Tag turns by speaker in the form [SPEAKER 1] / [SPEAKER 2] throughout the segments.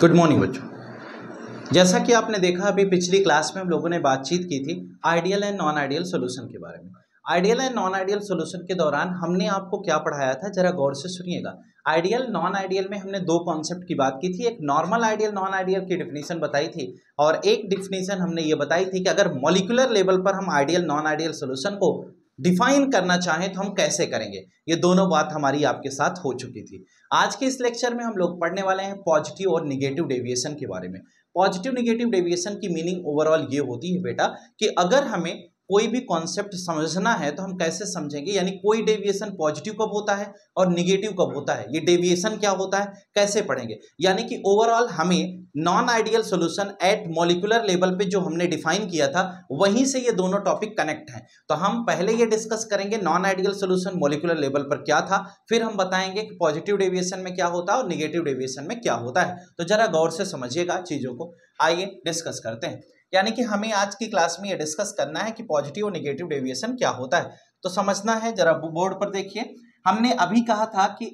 [SPEAKER 1] Good morning बच्चों। जैसा कि आपने देखा अभी पिछली क्लास में हम लोगों ने बातचीत की थी ideal and non ideal solution के बारे में। Ideal and non ideal solution के दौरान हमने आपको क्या पढ़ाया था, जरा गौर से सुनिएगा। आइडियल नॉन आइडियल में हमने दो कॉन्सेप्ट की बात की थी। एक नॉर्मल आइडियल नॉन आइडियल की डिफिनीशन बताई थी और एक डिफिनीशन हमने ये बताई थी कि अगर मॉलिक्यूलर लेवल पर हम आइडियल नॉन आइडियल सॉल्यूशन को डिफाइन करना चाहें तो हम कैसे करेंगे। ये दोनों बात हमारी आपके साथ हो चुकी थी। आज के इस लेक्चर में हम लोग पढ़ने वाले हैं पॉजिटिव और निगेटिव डेविएशन के बारे में। पॉजिटिव निगेटिव डेविएशन की मीनिंग ओवरऑल ये होती है बेटा कि अगर हमें कोई भी कॉन्सेप्ट समझना है तो हम कैसे समझेंगे, यानी कोई डेविएशन पॉजिटिव कब होता है और निगेटिव कब होता है, ये डेविएशन क्या होता है, कैसे पढ़ेंगे। यानी कि ओवरऑल हमें non ideal solution at molecular level पे जो हमने डिफाइन किया था वहीं से ये दोनों टॉपिक कनेक्ट हैं। तो हम पहले ये डिस्कस करेंगे non ideal solution molecular level पर क्या था, फिर हम बताएंगे कि पॉजिटिव डेविएशन में क्या होता है और निगेटिव डेविएशन में क्या होता है। तो जरा गौर से समझिएगा चीजों को, आइए डिस्कस करते हैं। यानी कि हमें आज की क्लास में ये डिस्कस करना है कि पॉजिटिव और निगेटिव डेविएशन क्या होता है। तो समझना है, जरा बोर्ड पर देखिए। हमने अभी कहा था कि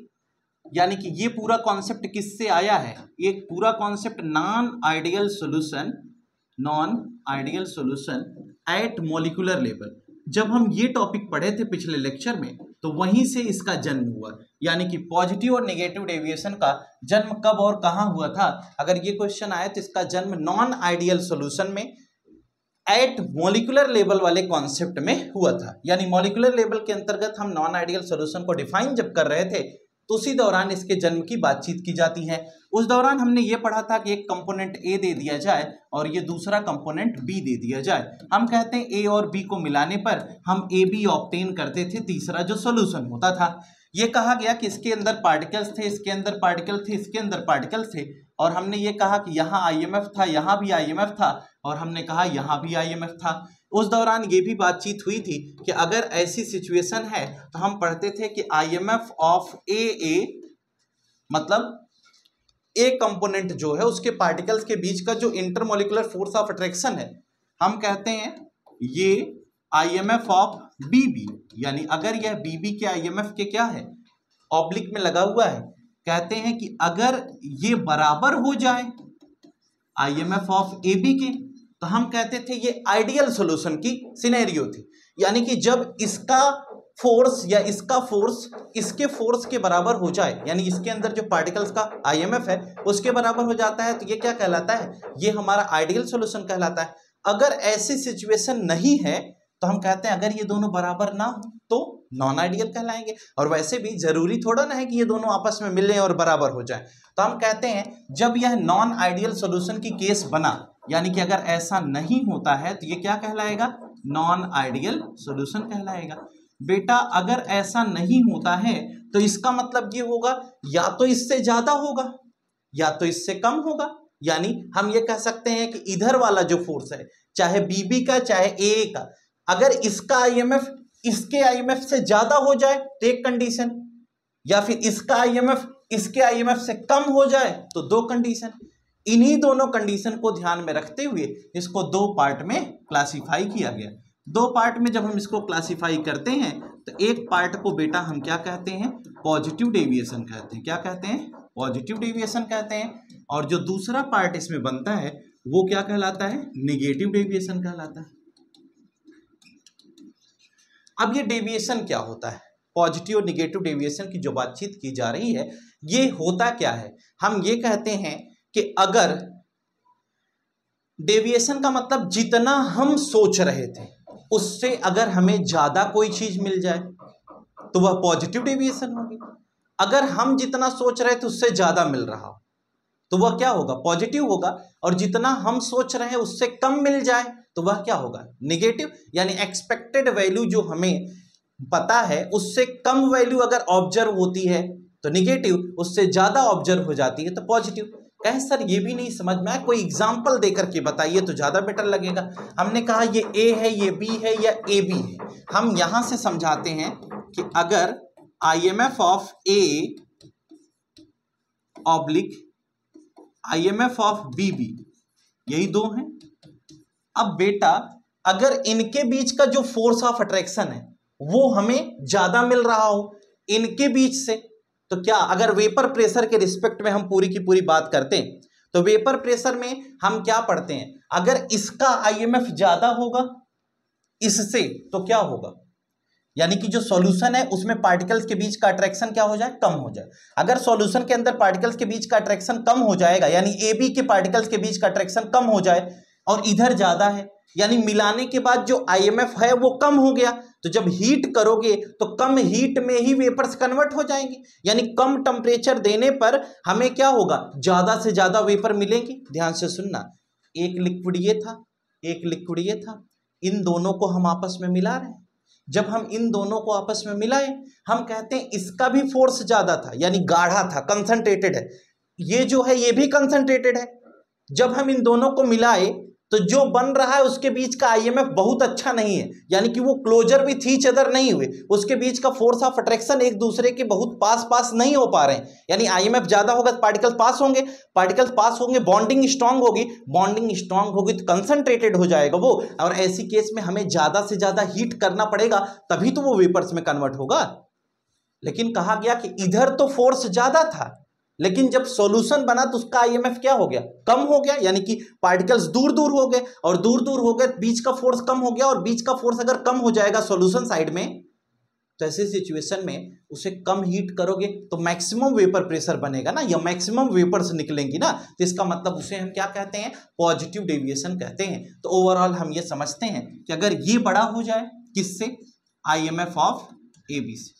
[SPEAKER 1] यानी कि ये पूरा कॉन्सेप्ट किससे आया है, ये पूरा concept non ideal solution at molecular level. जब हम ये टॉपिक पढ़े थे पिछले लेक्चर में तो वहीं से इसका जन्म हुआ। यानी कि पॉजिटिव और नेगेटिव डेविएशन का जन्म कब और कहां हुआ था, अगर ये क्वेश्चन आए तो इसका जन्म नॉन आइडियल सॉल्यूशन में एट मॉलिक्यूलर लेवल वाले कॉन्सेप्ट में हुआ था। यानी मॉलिक्यूलर लेवल के अंतर्गत हम नॉन आइडियल सॉल्यूशन को डिफाइन जब कर रहे थे तो उसी दौरान इसके जन्म की बातचीत की जाती है। उस दौरान हमने ये पढ़ा था कि एक कंपोनेंट ए दे दिया जाए और ये दूसरा कंपोनेंट बी दे दिया जाए। हम कहते हैं ए और बी को मिलाने पर हम ए बी ऑब्टेन करते थे, तीसरा जो सॉल्यूशन होता था। ये कहा गया कि इसके अंदर पार्टिकल्स थे, इसके अंदर पार्टिकल थे, इसके अंदर पार्टिकल्स थे, और हमने ये कहा कि यहाँ आईएमएफ था, यहाँ भी आईएमएफ था, और हमने कहा यहाँ भी आईएमएफ था। उस दौरान ये भी बातचीत हुई थी कि अगर ऐसी सिचुएशन है तो हम पढ़ते थे कि आईएमएफ ऑफ ए मतलब ए कंपोनेंट जो है उसके पार्टिकल्स के बीच का जो इंटरमोलिकुलर फोर्स ऑफ अट्रैक्शन है हम कहते हैं ये आईएमएफ ऑफ बीबी। यानी अगर यह बीबी के आईएमएफ के क्या है, ऑब्लिक में लगा हुआ है, कहते हैं कि अगर ये बराबर हो जाए आईएमएफ ऑफ एबी के तो हम कहते थे ये आइडियल सॉल्यूशन की सिनेरियो थी। यानी कि जब इसका फोर्स या इसका फोर्स इसके फोर्स के बराबर हो जाए, यानी इसके अंदर जो पार्टिकल्स का आईएमएफ है उसके बराबर हो जाता है तो ये क्या कहलाता है, ये हमारा आइडियल सॉल्यूशन कहलाता है। अगर ऐसी सिचुएशन नहीं है तो हम कहते हैं अगर ये दोनों बराबर ना हो तो नॉन आइडियल कहलाएंगे। और वैसे भी जरूरी थोड़ा ना है कि ये दोनों आपस में मिलें और बराबर हो जाए। तो हम कहते हैं जब यह नॉन आइडियल सॉल्यूशन की केस बना, यानी कि अगर ऐसा नहीं होता है तो ये क्या कहलाएगा, नॉन आइडियल सॉल्यूशन कहलाएगा। बेटा अगर ऐसा नहीं होता है तो इसका मतलब ये होगा या तो इससे ज्यादा होगा या तो इससे कम होगा। यानी हम ये कह सकते हैं कि इधर वाला जो फोर्स है, चाहे बीबी का चाहे ए का, अगर इसका आईएमएफ इसके आईएमएफ से ज्यादा हो जाए तो एक कंडीशन, या फिर इसका आईएमएफ इसके आईएमएफ से कम हो जाए तो दो कंडीशन। इन्हीं दोनों कंडीशन को ध्यान में रखते हुए इसको दो पार्ट में क्लासिफाई किया गया। दो पार्ट में जब हम इसको क्लासिफाई करते हैं तो एक पार्ट को बेटा हम क्या कहते हैं, पॉजिटिव डेविएशन कहते हैं। क्या कहते हैं, पॉजिटिव डेविएशन कहते हैं। और जो दूसरा पार्ट इसमें बनता है वो क्या कहलाता है, निगेटिव डेविएशन कहलाता है। अब ये डेविएशन क्या होता है, पॉजिटिव और निगेटिव डेविएशन की जो बातचीत की जा रही है ये होता क्या है। हम ये कहते हैं कि अगर डेविएशन का मतलब जितना हम सोच रहे थे उससे अगर हमें ज्यादा कोई चीज मिल जाए तो वह पॉजिटिव डेविएशन होगी। अगर हम जितना सोच रहे थे उससे ज्यादा मिल रहा हो तो वह क्या होगा, पॉजिटिव होगा। और जितना हम सोच रहे हैं उससे कम मिल जाए तो वह क्या होगा, निगेटिव। यानी एक्सपेक्टेड वैल्यू जो हमें पता है उससे कम वैल्यू अगर ऑब्जर्व होती है तो निगेटिव, उससे ज्यादा ऑब्जर्व हो जाती है तो पॉजिटिव। कहें सर ये भी नहीं समझ में आया, कोई एग्जाम्पल देकर के बताइए तो ज्यादा बेटर लगेगा। हमने कहा ये ए है, ये बी है या ए बी है। हम यहां से समझाते हैं कि अगर IMF of a oblique IMF of BB यही दो हैं। अब बेटा अगर इनके बीच का जो फोर्स ऑफ अट्रैक्शन है वो हमें ज्यादा मिल रहा हो इनके बीच से, तो क्या अगर वेपर प्रेशर के रिस्पेक्ट में हम पूरी की पूरी बात करते हैं तो वेपर प्रेशर में हम क्या पढ़ते हैं, अगर इसका आईएमएफ ज्यादा होगा इससे तो क्या होगा, यानी कि जो सॉल्यूशन है उसमें पार्टिकल्स के बीच का अट्रैक्शन क्या हो जाए, कम हो जाए। अगर सॉल्यूशन के अंदर पार्टिकल्स के बीच का अट्रैक्शन कम हो जाएगा, यानी AB के पार्टिकल्स के बीच का अट्रैक्शन कम हो जाए और इधर ज्यादा है, यानी मिलाने के बाद जो आईएमएफ है वो कम हो गया, तो जब हीट करोगे तो कम हीट में ही वेपर्स कन्वर्ट हो जाएंगे, यानी कम टेम्परेचर देने पर हमें क्या होगा, ज्यादा से ज्यादा वेपर मिलेंगे। ध्यान से सुनना, एक लिक्विड ये था, एक लिक्विड ये था, इन दोनों को हम आपस में मिला रहे हैं। जब हम इन दोनों को आपस में मिलाए, हम कहते हैं इसका भी फोर्स ज्यादा था, यानी गाढ़ा था, कंसंट्रेटेड है, ये जो है ये भी कंसंट्रेटेड है। जब हम इन दोनों को मिलाए तो जो बन रहा है उसके बीच का आईएमएफ बहुत अच्छा नहीं है, यानी कि वो क्लोजर भी थी चदर नहीं हुए, उसके बीच का फोर्स ऑफ अट्रैक्शन एक दूसरे के बहुत पास पास नहीं हो पा रहे हैं, यानी आईएमएफ ज्यादा होगा तो पार्टिकल पास होंगे, पार्टिकल्स पास होंगे, बॉन्डिंग स्ट्रांग होगी, बॉन्डिंग स्ट्रांग होगी तो कंसंट्रेटेड हो जाएगा वो, और ऐसी केस में हमें ज्यादा से ज्यादा हीट करना पड़ेगा तभी तो वो वेपर्स में कन्वर्ट होगा। लेकिन कहा गया कि इधर तो फोर्स ज्यादा था, लेकिन जब सॉल्यूशन बना तो उसका आईएमएफ क्या हो गया, कम हो गया, यानी कि पार्टिकल्स दूर दूर हो गए, और दूर दूर हो गए बीच का फोर्स कम हो गया, और बीच का फोर्स अगर कम हो जाएगा सॉल्यूशन साइड में तो ऐसी सिचुएशन में उसे कम हीट करोगे तो मैक्सिमम वेपर प्रेशर बनेगा ना, या मैक्सिमम वेपर्स निकलेंगी ना, तो इसका मतलब उसे हम क्या कहते हैं, पॉजिटिव डेविएशन कहते हैं। तो ओवरऑल हम ये समझते हैं कि अगर ये बड़ा हो जाए किससे, आईएमएफ ऑफ AB से,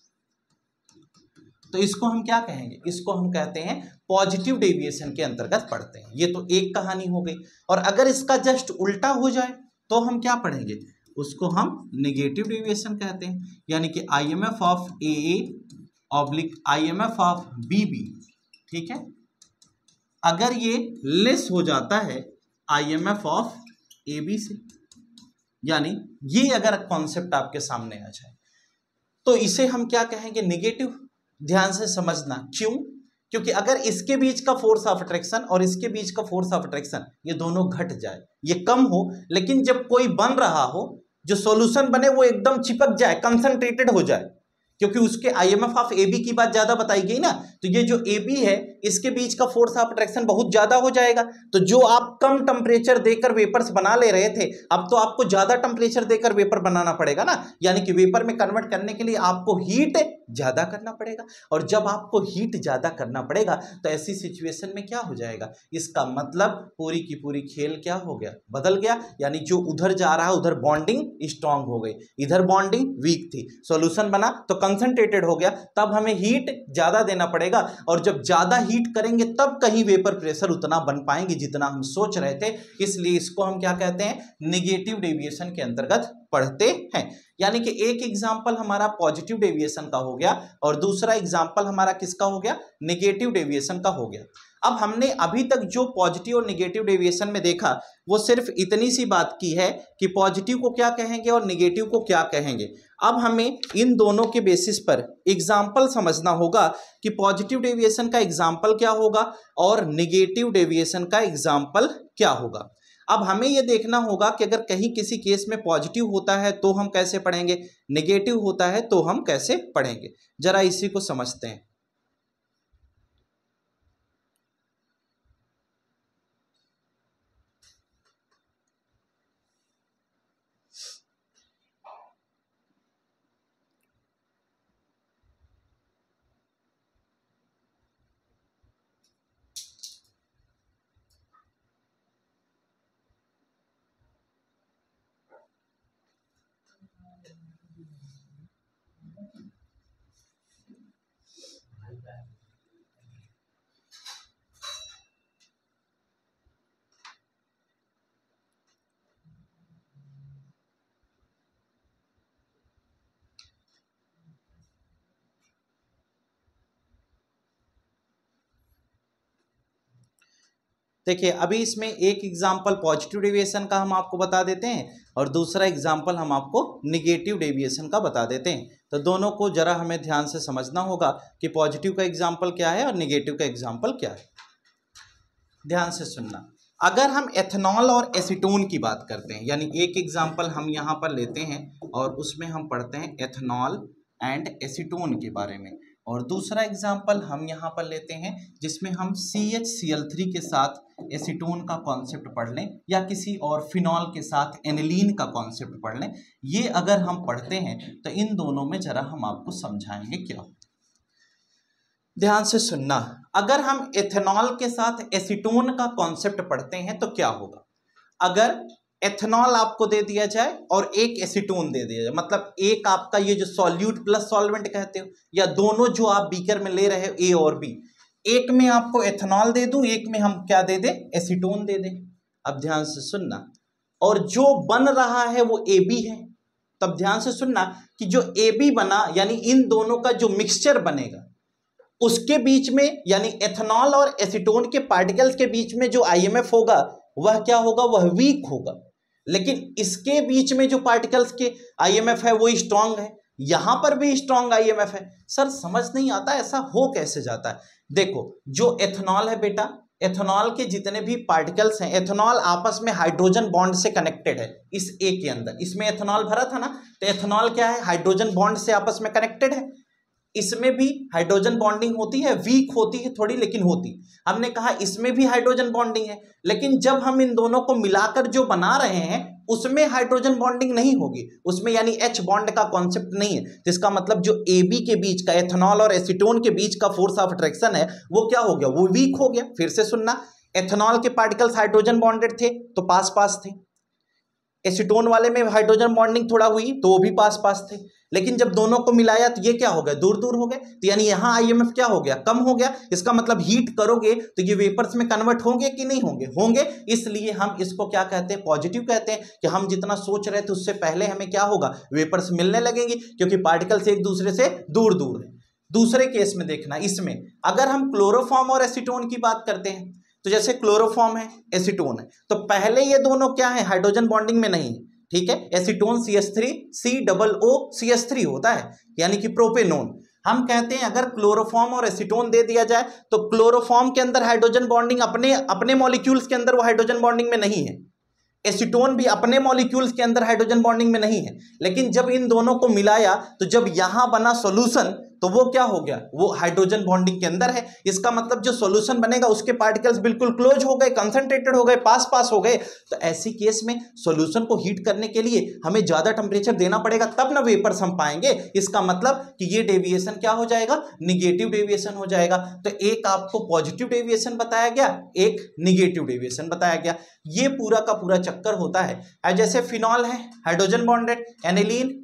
[SPEAKER 1] तो इसको हम क्या कहेंगे, इसको हम कहते हैं पॉजिटिव डेविएशन के अंतर्गत पढ़ते हैं। ये तो एक कहानी हो गई। और अगर इसका जस्ट उल्टा हो जाए तो हम क्या पढ़ेंगे, उसको हम नेगेटिव डेविएशन कहते हैं, यानी कि IMF of AA oblique IMF of BB, ठीक है, अगर ये लेस हो जाता है आईएमएफ ऑफ AB से, यानी ये अगर कॉन्सेप्ट आपके सामने आ जाए तो इसे हम क्या कहेंगे, नेगेटिव। ध्यान से समझना, क्यों, क्योंकि अगर इसके बीच का फोर्स ऑफ अट्रैक्शन और इसके बीच का फोर्स ऑफ अट्रैक्शन ये दोनों घट जाए, ये कम हो, लेकिन जब कोई बन रहा हो, जो सॉल्यूशन बने वो एकदम चिपक जाए, कंसंट्रेटेड हो जाए, क्योंकि उसके आईएमएफ ऑफ AB की बात ज्यादा बताई गई ना, तो ये जो AB है इसके बीच का फोर्स ऑफ अट्रैक्शन बहुत ज्यादा हो जाएगा, तो जो आप कम टेम्परेचर देकर वेपर्स बना ले रहे थे अब तो आपको ज्यादा टेम्परेचर देकर वेपर बनाना पड़ेगा ना, यानी कि वेपर में कन्वर्ट करने के लिए आपको हीट ज्यादा करना पड़ेगा, और जब आपको हीट ज्यादा करना पड़ेगा तो ऐसी सिचुएशन में क्या हो जाएगा, इसका मतलब पूरी की पूरी खेल क्या हो गया, बदल गया, यानी जो उधर जा रहा है उधर बॉन्डिंग स्ट्रांग हो गई, इधर बॉन्डिंग वीक थी, सॉल्यूशन बना तो कंसंट्रेटेड हो गया, तब हमें हीट ज्यादा देना पड़ेगा, और जब ज्यादा हीट करेंगे तब कहीं वेपर प्रेशर उतना बन पाएंगे जितना हम सोच रहे थे, इसलिए इसको हम क्या कहते हैं, नेगेटिव डेविएशन के अंतर्गत पढ़ते हैं। यानी कि एक एग्जांपल हमारा पॉजिटिव डेविएशन का हो गया और दूसरा एग्जांपल हमारा किसका हो गया, नेगेटिव डेविएशन का हो गया। अब हमने अभी तक जो पॉजिटिव और नेगेटिव डेविएशन में देखा वो सिर्फ इतनी सी बात की है कि पॉजिटिव को क्या कहेंगे और नेगेटिव को क्या कहेंगे। अब हमें इन दोनों के बेसिस पर एग्जाम्पल समझना होगा कि पॉजिटिव डेविएशन का एग्जाम्पल क्या होगा और नेगेटिव डेविएशन का एग्जाम्पल क्या होगा। अब हमें यह देखना होगा कि अगर कहीं किसी केस में पॉजिटिव होता है तो हम कैसे पढ़ेंगे, नेगेटिव होता है तो हम कैसे पढ़ेंगे। जरा इसी को समझते हैं। देखिए अभी इसमें एक एग्जाम्पल पॉजिटिव डेविएशन का हम आपको बता देते हैं और दूसरा एग्जाम्पल हम आपको नेगेटिव डेविएशन का बता देते हैं। तो दोनों को जरा हमें ध्यान से समझना होगा कि पॉजिटिव का एग्जाम्पल क्या है और नेगेटिव का एग्जाम्पल क्या है। ध्यान से सुनना। अगर हम एथेनॉल और एसीटोन की बात करते हैं, यानी एक एग्जाम्पल हम यहाँ पर लेते हैं और उसमें हम पढ़ते हैं एथेनॉल एंड एसीटोन के बारे में, और दूसरा एग्जाम्पल हम यहाँ पर लेते हैं जिसमें हम CHCl3 के साथ एसीटोन का कॉन्सेप्ट पढ़ लें या किसी और फिनॉल के साथ एनिलीन का कॉन्सेप्ट पढ़ लें। ये अगर हम पढ़ते हैं तो इन दोनों में जरा हम आपको समझाएंगे क्या। ध्यान से सुनना, अगर हम एथेनॉल के साथ एसीटोन का कॉन्सेप्ट पढ़ते हैं तो क्या होगा। अगर एथेनॉल आपको दे दिया जाए और एक एसीटोन दे दिया जाए, मतलब एक आपका ये जो सॉल्यूट प्लस सॉल्वेंट कहते हो या दोनों जो आप बीकर में ले रहे हो ए और बी, एक में आपको एथेनॉल दे दूं, एक में हम क्या दे दें, एसीटोन दे दें। अब ध्यान से सुनना, और जो बन रहा है वो AB है। तब ध्यान से सुनना कि जो AB बना यानी इन दोनों का जो मिक्सचर बनेगा उसके बीच में यानी एथेनॉल और एसीटोन के पार्टिकल्स के बीच में जो IMF होगा वह क्या होगा, वह वीक होगा। लेकिन इसके बीच में जो पार्टिकल्स के IMF है वो स्ट्रांग है, यहां पर भी स्ट्रांग IMF है। सर समझ नहीं आता ऐसा हो कैसे जाता है। देखो जो एथेनॉल है बेटा, एथेनॉल के जितने भी पार्टिकल्स हैं, एथेनॉल आपस में हाइड्रोजन बॉन्ड से कनेक्टेड है। इस A के अंदर इसमें एथेनॉल भरा था ना, तो एथेनॉल क्या है, हाइड्रोजन बॉन्ड से आपस में कनेक्टेड है। इसमें भी हाइड्रोजन बॉन्डिंग होती है, वीक होती है थोड़ी लेकिन होती। हमने कहा इसमें भी हाइड्रोजन बॉन्डिंग है, लेकिन जब हम इन दोनों को मिलाकर जो बना रहे हैं उसमें हाइड्रोजन बॉन्डिंग नहीं होगी, उसमें यानी H बॉन्ड का कॉन्सेप्ट नहीं है। जिसका मतलब जो AB के बीच का, एथेनॉल और एसीटोन के बीच का फोर्स ऑफ अट्रैक्शन है वो क्या हो गया, वो वीक हो गया। फिर से सुनना, एथेनॉल के पार्टिकल्स हाइड्रोजन बॉन्डेड थे तो पास पास थे, एसीटोन वाले में हाइड्रोजन बॉन्डिंग थोड़ा हुई तो वो भी पास पास थे, लेकिन जब दोनों को मिलाया तो ये क्या हो गया, दूर दूर हो गए। तो यानी यहाँ IMF क्या हो गया, कम हो गया। इसका मतलब हीट करोगे तो ये वेपर्स में कन्वर्ट होंगे कि नहीं होंगे, होंगे। इसलिए हम इसको क्या कहते हैं, पॉजिटिव कहते हैं कि हम जितना सोच रहे थे उससे पहले हमें क्या होगा, वेपर्स मिलने लगेंगी, क्योंकि पार्टिकल्स एक दूसरे से दूर दूर है। दूसरे केस में देखना, इसमें अगर हम क्लोरोफॉर्म और एसीटोन की बात करते हैं तो जैसे क्लोरोफॉर्म है, एसीटोन है, तो पहले ये दोनों क्या है, हाइड्रोजन बॉन्डिंग में नहीं है, ठीक है। एसीटोन CH3 COOCH3 होता है यानी कि प्रोपेनोन। हम कहते हैं अगर क्लोरोफॉर्म और एसीटोन दे दिया जाए तो क्लोरोफॉर्म के अंदर हाइड्रोजन बॉन्डिंग अपने मॉलिक्यूल्स के अंदर वो हाइड्रोजन बॉन्डिंग में नहीं है, एसीटोन भी अपने मॉलिक्यूल्स के अंदर हाइड्रोजन बॉन्डिंग में नहीं है। लेकिन जब इन दोनों को मिलाया तो जब यहां बना सॉल्यूशन तो वो क्या हो गया, वो हाइड्रोजन बॉन्डिंग के अंदर है। इसका मतलब जो सॉल्यूशन बनेगा उसके पार्टिकल्स बिल्कुल क्लोज हो गए, कंसंट्रेटेड हो गए, पास पास हो गए। तो ऐसी केस में सॉल्यूशन को हीट करने के लिए हमें ज्यादा टेम्परेचर देना पड़ेगा, तब ना वेपर्स हम पाएंगे। इसका मतलब कि ये डेविएशन क्या हो जाएगा, निगेटिव डेविएशन हो जाएगा। तो एक आपको पॉजिटिव डेविएशन बताया गया, एक निगेटिव डेविएशन बताया गया। ये पूरा का पूरा चक्कर होता है। जैसे फिनॉल है हाइड्रोजन बॉन्डेड, एनिलीन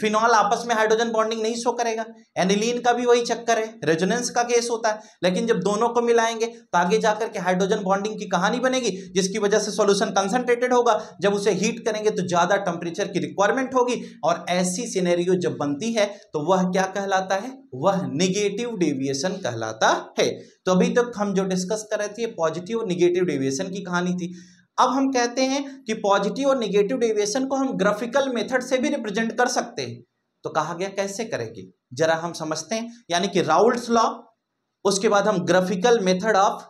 [SPEAKER 1] फिनॉल आपस में हाइड्रोजन बॉन्डिंग नहीं शो करेगा, एनिलीन का भी वही चक्कर है, रेजोनेंस का केस होता है। लेकिन जब दोनों को मिलाएंगे तो आगे जाकर के हाइड्रोजन बॉन्डिंग की कहानी बनेगी, जिसकी वजह से सॉल्यूशन कंसंट्रेटेड होगा। जब उसे हीट करेंगे तो ज्यादा टेम्परेचर की रिक्वायरमेंट होगी, और ऐसी सिनेरियो जब बनती है तो वह क्या कहलाता है, वह निगेटिव डेविएशन कहलाता है। तो अभी तक हम जो डिस्कस कर रहे थे पॉजिटिव और निगेटिव डेविएशन की कहानी थी। अब हम कहते हैं कि पॉजिटिव और नेगेटिव डेविएशन को हम ग्राफिकल मेथड से भी रिप्रेजेंट कर सकते हैं। तो कहा गया कैसे करेंगे, जरा हम समझते हैं। यानी कि राउल्ट्स लॉ, उसके बाद हम graphical method of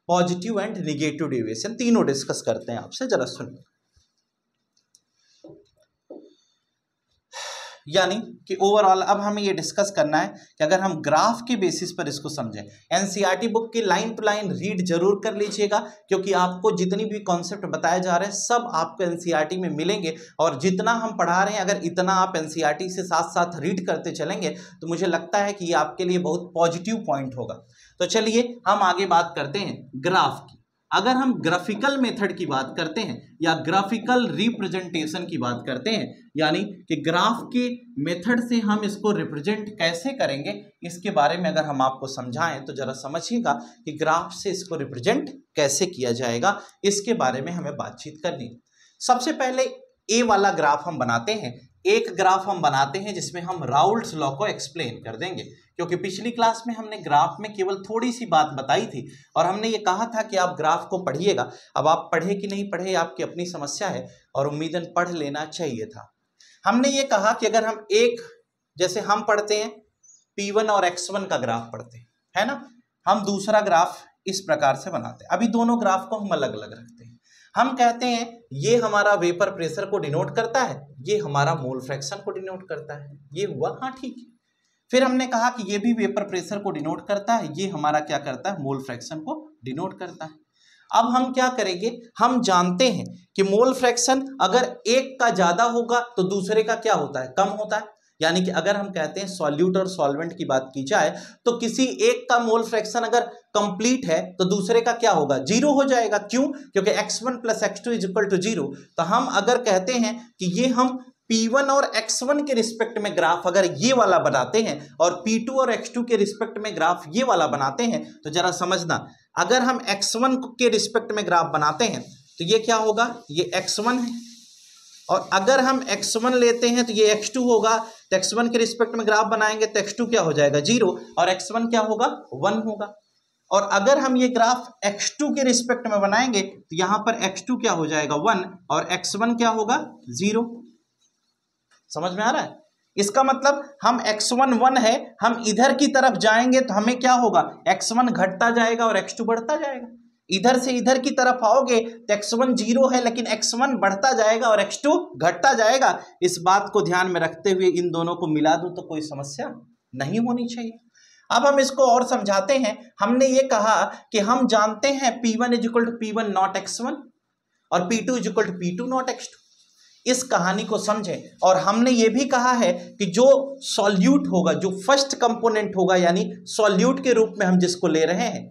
[SPEAKER 1] positive and negative deviation तीनों डिस्कस करते हैं आपसे, जरा सुनिए। यानी कि ओवरऑल अब हमें ये डिस्कस करना है कि अगर हम ग्राफ के बेसिस पर इसको समझें, एनसीईआरटी बुक की लाइन टू लाइन रीड जरूर कर लीजिएगा, क्योंकि आपको जितनी भी कॉन्सेप्ट बताए जा रहे हैं सब आपको एनसीईआरटी में मिलेंगे। और जितना हम पढ़ा रहे हैं अगर इतना आप एनसीईआरटी से साथ साथ रीड करते चलेंगे तो मुझे लगता है कि ये आपके लिए बहुत पॉजिटिव पॉइंट होगा। तो चलिए हम आगे बात करते हैं ग्राफ की। अगर हम ग्राफिकल मेथड की बात करते हैं या ग्राफिकल रिप्रेजेंटेशन की बात करते हैं, यानी कि ग्राफ के मेथड से हम इसको रिप्रेजेंट कैसे करेंगे, इसके बारे में अगर हम आपको समझाएं तो जरा समझिएगा कि ग्राफ से इसको रिप्रेजेंट कैसे किया जाएगा, इसके बारे में हमें बातचीत करनी है। सबसे पहले ए वाला ग्राफ हम बनाते हैं। एक ग्राफ हम बनाते हैं जिसमें हम राउल्ट्स लॉ को एक्सप्लेन कर देंगे, क्योंकि पिछली क्लास में हमने ग्राफ में केवल थोड़ी सी बात बताई थी और हमने ये कहा था कि आप ग्राफ को पढ़िएगा। अब आप पढ़े कि नहीं पढ़े आपकी अपनी समस्या है, और उम्मीदन पढ़ लेना चाहिए था। हमने ये कहा कि अगर हम एक, जैसे हम पढ़ते हैं P1 और X1 का ग्राफ पढ़ते हैं, है ना, हम दूसरा ग्राफ इस प्रकार से बनाते हैं। अभी दोनों ग्राफ को हम अलग अलग रखते हैं। हम कहते हैं ये हमारा वेपर प्रेशर को डिनोट करता है, ये हमारा मोल फ्रैक्शन को डिनोट करता है। ये हुआ, हाँ ठीक है। फिर हमने कहा कि ये भी वेपर प्रेशर को डिनोट करता है, ये हमारा क्या करता है, मोल फ्रैक्शन को डिनोट करता है। अब हम क्या करेंगे, हम जानते हैं कि मोल फ्रैक्शन अगर एक का ज्यादा होगा तो दूसरे का क्या होता है, कम होता है। यानी कि अगर हम कहते हैं सॉल्यूट और सॉल्वेंट की बात की जाए तो किसी एक का मोल फ्रैक्शन अगर कंप्लीट है तो दूसरे का क्या होगा, जीरो हो जाएगा। क्यों? क्योंकि x1 + x2 = 0। तो हम अगर कहते हैं कि ये हम P1 और x1 के रिस्पेक्ट में ग्राफ अगर ये वाला बनाते हैं और P2 और x2 के रिस्पेक्ट में ग्राफ ये वाला बनाते हैं, तो जरा समझना, अगर हम x1 के रिस्पेक्ट में ग्राफ बनाते हैं तो ये क्या होगा, ये x1 है, और अगर हम x1 लेते हैं तो ये x2 होगा। तो x1 के रिस्पेक्ट में ग्राफ बनाएंगे तो x2 क्या हो जाएगा, 0, और x1 क्या होगा, 1 होगा। और अगर हम ये ग्राफ x2 के रिस्पेक्ट में बनाएंगे तो यहां पर x2 क्या हो जाएगा, 1, और x1 क्या होगा, 0। समझ में आ रहा है? इसका मतलब हम x1 1 है, हम इधर की तरफ जाएंगे तो हमें क्या होगा, x1 घटता जाएगा और x2 बढ़ता जाएगा। इधर से इधर की तरफ आओगे तो x1 0 है लेकिन x1 बढ़ता जाएगा और x2 घटता जाएगा। इस बात को ध्यान में रखते हुए इन दोनों को मिला दूं तो कोई समस्या नहीं होनी चाहिए। अब हम इसको और समझाते हैं। हमने ये कहा कि हम जानते हैं P1 = P1 not x1 और P2 = P2 not x2। इस कहानी को समझें। और हमने ये भी कहा है कि जो सॉल्यूट होगा, जो फर्स्ट कंपोनेंट होगा, यानी सॉल्यूट के रूप में हम जिसको ले रहे हैं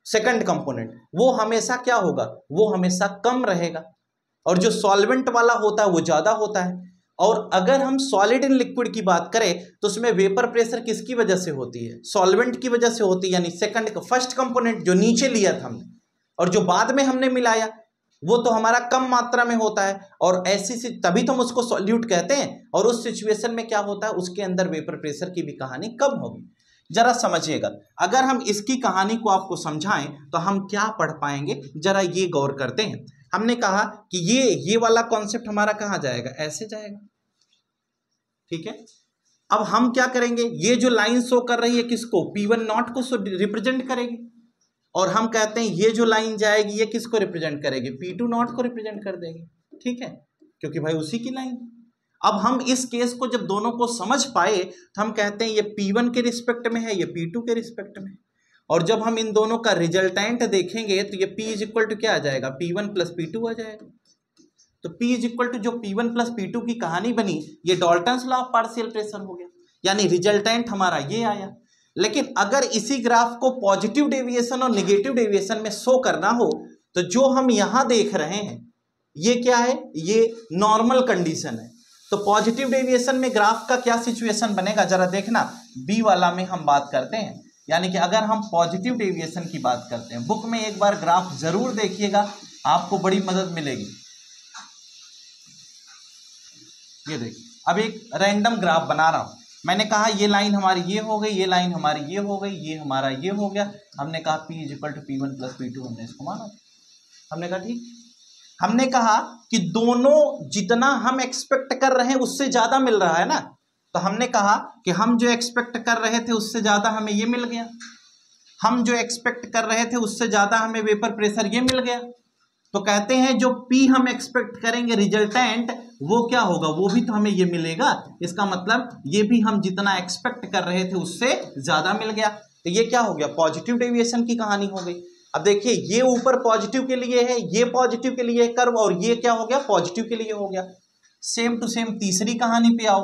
[SPEAKER 1] सेकंड कंपोनेंट, वो हमेशा क्या होगा, वो हमेशा कम रहेगा, और जो सॉल्वेंट वाला होता है वो ज्यादा होता है। और अगर हम सॉलिड इन लिक्विड की बात करें तो उसमें वेपर प्रेशर किसकी वजह से होती है, सॉल्वेंट की वजह से होती है। यानी सेकंड का फर्स्ट कंपोनेंट जो नीचे लिया था हमने और जो बाद में हमने मिलाया वो तो हमारा कम मात्रा में होता है, और ऐसी तभी तो हम उसको सॉल्यूट कहते हैं। और उस सिचुएशन में क्या होता है, उसके अंदर वेपर प्रेशर की भी कहानी कम होगी। जरा समझिएगा, अगर हम इसकी कहानी को आपको समझाएं तो हम क्या पढ़ पाएंगे, जरा ये गौर करते हैं। हमने कहा कि ये वाला कॉन्सेप्ट हमारा कहाँ जाएगा, ऐसे जाएगा, ठीक है। अब हम क्या करेंगे, ये जो लाइन शो कर रही है किसको, P1 नॉट को रिप्रेजेंट करेगी, और हम कहते हैं ये जो लाइन जाएगी ये किसको रिप्रेजेंट करेगी, P2 नॉट को रिप्रेजेंट कर देगी, ठीक है, क्योंकि भाई उसी की लाइन। अब हम इस केस को जब दोनों को समझ पाए तो हम कहते हैं ये P1 के रिस्पेक्ट में है, ये P2 के रिस्पेक्ट में, और जब हम इन दोनों का रिजल्टेंट देखेंगे तो ये P = क्या आ जाएगा, P1 + P2 आ जाएगा। तो P = जो P1 + P2 की कहानी बनी, ये Dalton's law of partial pressure हो गया, यानी रिजल्टेंट हमारा ये आया। लेकिन अगर इसी ग्राफ को पॉजिटिव डेविएशन और निगेटिव डेविएशन में शो करना हो तो जो हम यहां देख रहे हैं ये क्या है, ये नॉर्मल कंडीशन है। तो पॉजिटिव डेविएशन में ग्राफ का क्या सिचुएशन बनेगा, जरा देखना, बी वाला में हम बात करते हैं। यानी कि अगर हम पॉजिटिव डेविएशन की बात करते हैं, बुक में एक बार ग्राफ जरूर देखिएगा, आपको बड़ी मदद मिलेगी। ये देखिए, अब एक रैंडम ग्राफ बना रहा हूं। मैंने कहा ये लाइन हमारी ये हो गई, ये लाइन हमारी ये हो गई, ये हमारा ये हो गया। हमने कहा P = P1 + P2, हमने इसको माना। हमने कहा ठीक। हमने कहा कि दोनों जितना हम एक्सपेक्ट कर रहे हैं उससे ज्यादा मिल रहा है ना, तो हमने कहा कि हम जो एक्सपेक्ट कर रहे थे उससे ज्यादा हमें ये मिल गया, हम जो एक्सपेक्ट कर रहे थे उससे ज्यादा हमें वेपर प्रेशर ये मिल गया। तो कहते हैं जो P हम एक्सपेक्ट करेंगे रिजल्टेंट वो क्या होगा, वो भी तो हमें ये मिलेगा। इसका मतलब ये भी हम जितना एक्सपेक्ट कर रहे थे उससे ज्यादा मिल गया। तो ये क्या हो गया, पॉजिटिव डेविएशन की कहानी हो गई। अब देखिए, ये ऊपर पॉजिटिव के लिए है, ये पॉजिटिव के लिए कर्व, और ये क्या हो गया, पॉजिटिव के लिए हो गया। सेम टू सेम तीसरी कहानी पे आओ।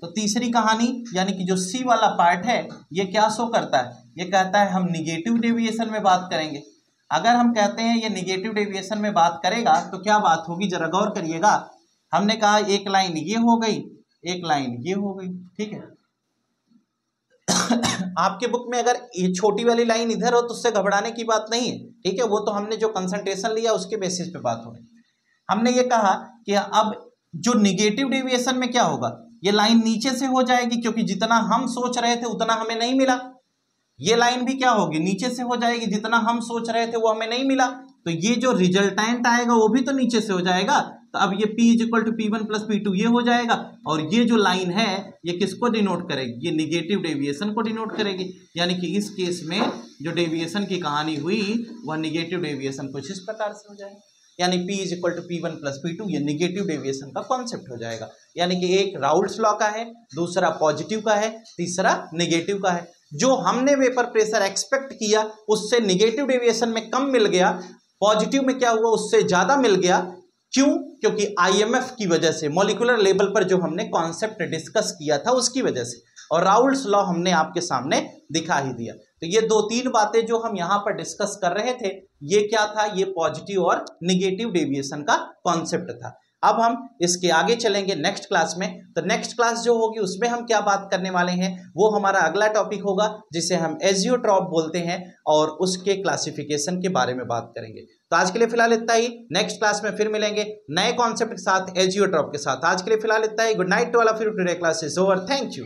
[SPEAKER 1] तो तीसरी कहानी यानी कि जो C वाला पार्ट है ये क्या शो करता है, ये कहता है हम निगेटिव डेविएशन में बात करेंगे। अगर हम कहते हैं ये निगेटिव डेविएशन में बात करेगा तो क्या बात होगी, जरा गौर करिएगा। हमने कहा एक लाइन ये हो गई, एक लाइन ये हो गई, ठीक है। आपके बुक में अगर ये छोटी वाली लाइन इधर हो तो उससे घबराने की बात नहीं है, ठीक है, वो तो हमने जो कंसंट्रेशन लिया उसके बेसिस पे बात हो रही। हमने ये कहा कि अब जो निगेटिव डेविएशन में क्या होगा, ये लाइन नीचे से हो जाएगी, क्योंकि जितना हम सोच रहे थे उतना हमें नहीं मिला। ये लाइन भी क्या होगी, नीचे से हो जाएगी, जितना हम सोच रहे थे वो हमें नहीं मिला। तो ये जो रिजल्टेंट आएगा वो भी तो नीचे से हो जाएगा। तो अब ये P = P1 + P2 ये हो जाएगा, और ये जो लाइन है ये किसको डिनोट करेगी, ये निगेटिव डेविएशन को डिनोट करेगी। यानी कि इस केस में जो डेविएशन की कहानी हुई वह निगेटिव डेविएशन कुछ इस प्रकार से हो जाएगा। यानी P is equal to P1 plus P2, ये निगेटिव डेविएशन का कॉन्सेप्ट हो जाएगा। यानी कि एक राउल्ट्स लॉ का है, दूसरा पॉजिटिव का है, तीसरा निगेटिव का है। जो हमने वेपर प्रेशर एक्सपेक्ट किया उससे निगेटिव डेविएशन में कम मिल गया, पॉजिटिव में क्या हुआ उससे ज्यादा मिल गया। क्यों? क्योंकि IMF की वजह से, मॉलिक्यूलर लेवल पर जो हमने कॉन्सेप्ट डिस्कस किया था उसकी वजह से, और राउल्ट्स लॉ हमने आपके सामने दिखा ही दिया। तो ये 2-3 बातें जो हम यहाँ पर डिस्कस कर रहे थे, ये क्या था? ये पॉजिटिव और निगेटिव डेविएशन का कॉन्सेप्ट था। अब हम इसके आगे चलेंगे नेक्स्ट क्लास में। तो नेक्स्ट क्लास जो होगी उसमें हम क्या बात करने वाले हैं, वो हमारा अगला टॉपिक होगा जिसे हम एजियोट्रॉप बोलते हैं, और उसके क्लासिफिकेशन के बारे में बात करेंगे। तो आज के लिए फिलहाल इतना ही, नेक्स्ट क्लास में फिर मिलेंगे नए कॉन्सेप्ट के साथ, एजियोट्रॉप के साथ। आज के लिए फिलहाल इतना ही। Good night to all of you, today class is over, thank you.